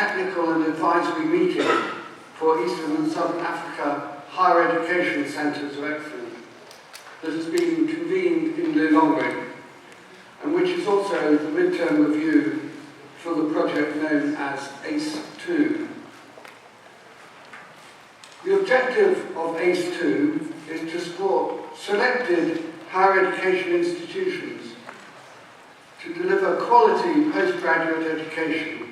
technical and advisory meeting for Eastern and Southern Africa Higher Education Centres of Excellence that has been convened in Lilongwe, and which is also the midterm review for the project known as ACE2. The objective of ACE2 is to support selected higher education institutions to deliver quality postgraduate education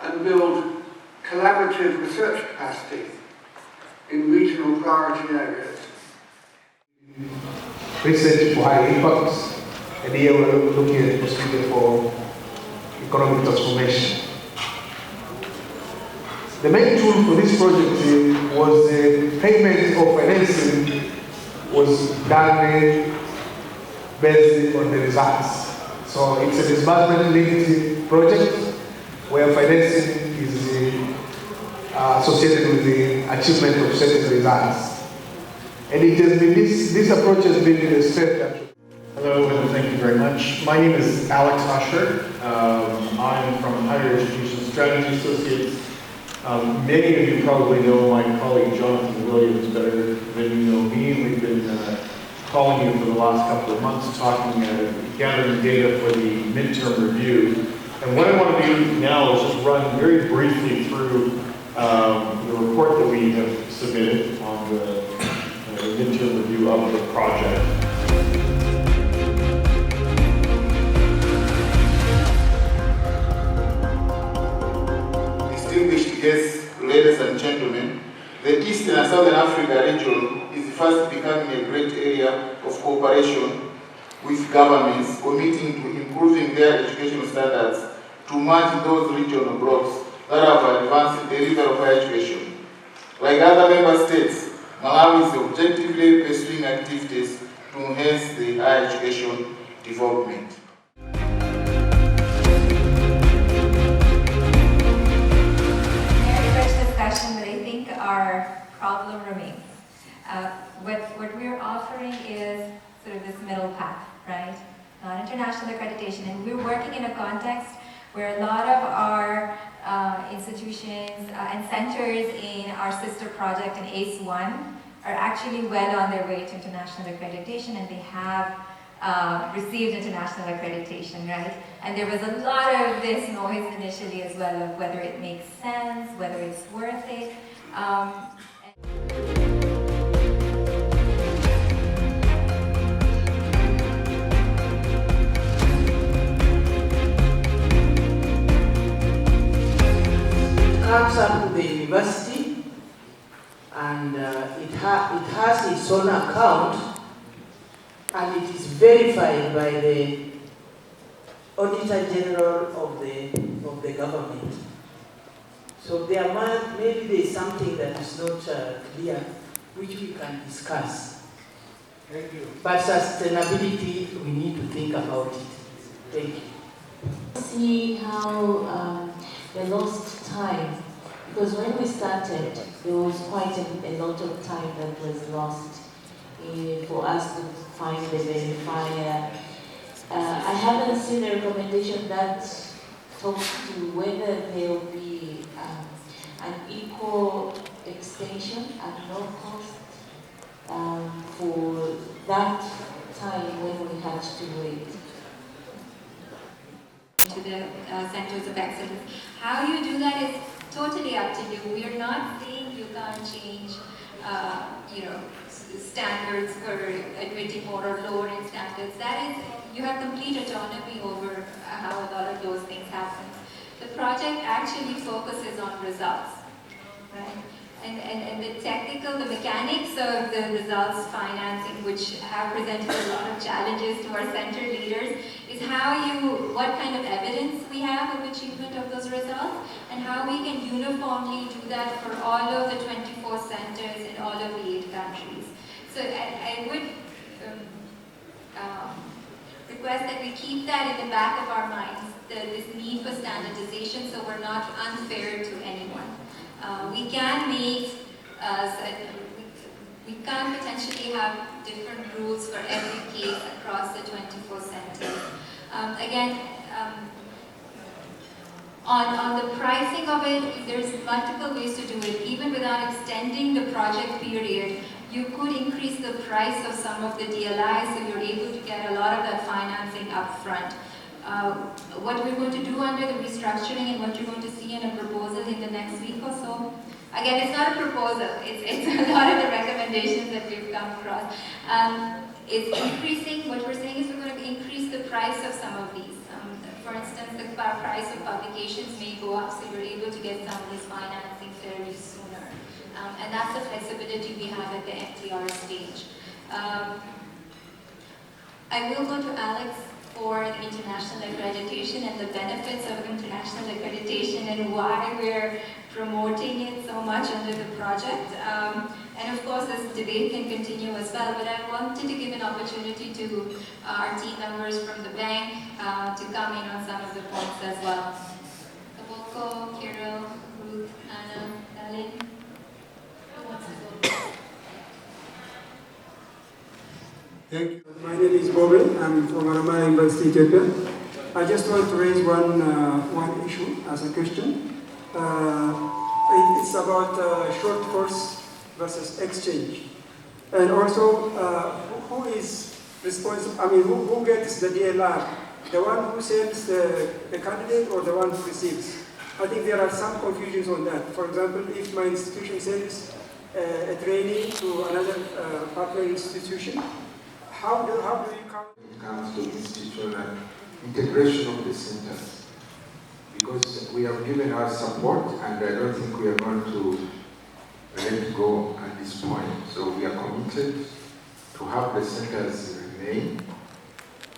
and build collaborative research capacity in regional priority areas. Research for high impact, and here we're looking at the possibility for economic transformation. The main tool for this project was the payment of financing was done based on the results. So it's a disbursement-linked project where financing is associated with the achievement of certain results. And it has been this approach has been strengthened. Hello, and thank you very much. My name is Alex Usher. I'm from Higher Education Strategy Associates. Many of you probably know my colleague Jonathan Williams better than you know me. We've been calling you for the last couple of months, gathering data for the midterm review. And what I want to do now is just run very briefly through the report that we have submitted on the midterm review of the project. Distinguished guests, ladies and gentlemen, the Eastern and Southern Africa region is fast becoming a great area of cooperation with governments committing to improving their educational standards to match those regional blocks that have advanced the delivery of higher education. Like other member states, Malawi is objectively pursuing activities to enhance the higher education development. But I think our problem remains. What we're offering is sort of this middle path, right? Not international accreditation, and we're working in a context where a lot of our institutions and centers in our sister project in ACE1 are actually well on their way to international accreditation, and they have received international accreditation, right? And there was a lot of this noise initially as well of whether it makes sense, whether it's worth it. Comes up to the university, and it has its own account, and it is verified by the Auditor General of the government. So maybe there is something that is not clear, which we can discuss. Thank you. But sustainability, we need to think about it. Thank you. See how they lost time, because when we started, there was quite a lot of time that was lost for us to find the verifier. I haven't seen a recommendation that talks to whether there will be an equal extension at no cost for that time when we had to wait. To the centers of excellence. How you do that is totally up to you. We are not saying you can't change, standards for admitting more or lowering standards. That is, you have complete autonomy over how a lot of those things happen. The project actually focuses on results, right? And the mechanics of the results financing, which have presented a lot of challenges to our center leaders, is what kind of evidence we have of achievement of those results, and how we can uniformly do that for all of the 24 centers in all of the 8 countries. So I would request that we keep that in the back of our minds, this need for standardization, so we're not unfair to anyone. We can we can potentially have different rules for every case across the 24 centers. Again, On the pricing of it, there's multiple ways to do it. Even without extending the project period, you could increase the price of some of the DLIs, so you're able to get a lot of that financing up front. What we're going to do under the restructuring and what you're going to see in a proposal in the next week or so, again, it's not a proposal, it's a lot of the recommendations that we've come across. It's increasing, what we're saying is we're going to increase the price of some of these. For instance, the price of publications may go up, so you're able to get some of this financing fairly sooner. And that's the flexibility we have at the MTR stage. I will go to Alex for the international accreditation and the benefits of international accreditation and why we're promoting it so much under the project. And of course, this debate can continue as well, but I wanted to give an opportunity to our team members from the bank to come in on some of the points as well. Kaboko, Kirill, Ruth, Anna, Dalin. Thank you. My name is Bobel. I'm from Malawi University, Ethiopia. I just want to raise one issue as a question. It's about short course versus exchange. And also, who is responsible? I mean, who gets the DLR? The one who sends the candidate or the one who receives? I think there are some confusions on that. For example, if my institution sends a trainee to another partner institution, how do you count? It comes to institutional integration of the centers, because we have given our support and I don't think we are going to let go at this point. So we are committed to have the centers remain,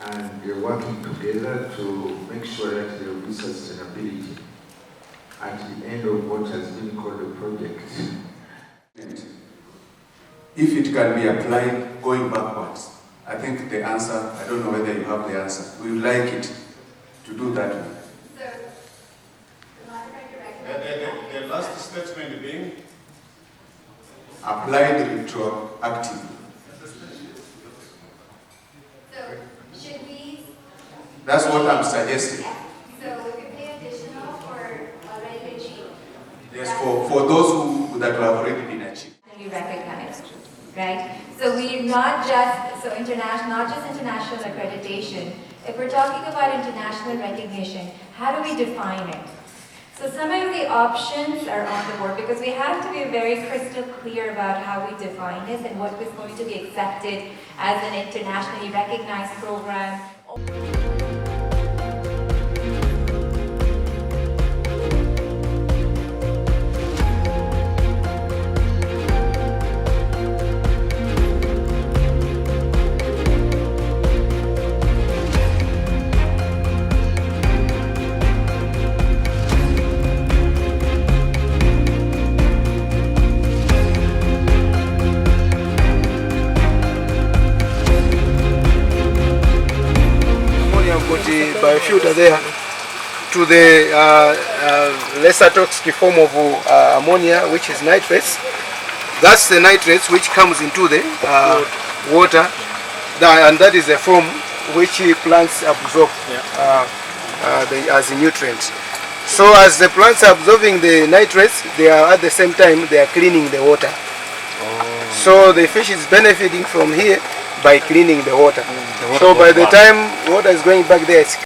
and we are working together to make sure that there will be sustainability at the end of what has been called a project. If it can be applied going backwards, I think the answer, I don't know whether you have the answer. We would like it to do that. So, the last statement being applied retroactively. so should we? That's what I'm suggesting. So we could pay additional for already achieved. Yes, for those who that have already been achieved. You recognized, right? So we not just international accreditation. If we're talking about international recognition, how do we define it? So some of the options are on the board because we have to be very crystal clear about how we define this and what is going to be accepted as an internationally recognized program. Biofilter there to the lesser toxic form of ammonia, which is nitrates. That's the nitrates which comes into the water, and that is the form which plants absorb as a nutrient. So as the plants are absorbing the nitrates, they are at the same time they are cleaning the water. So the fish is benefiting from here by cleaning the water. So by the time water is going back there, it's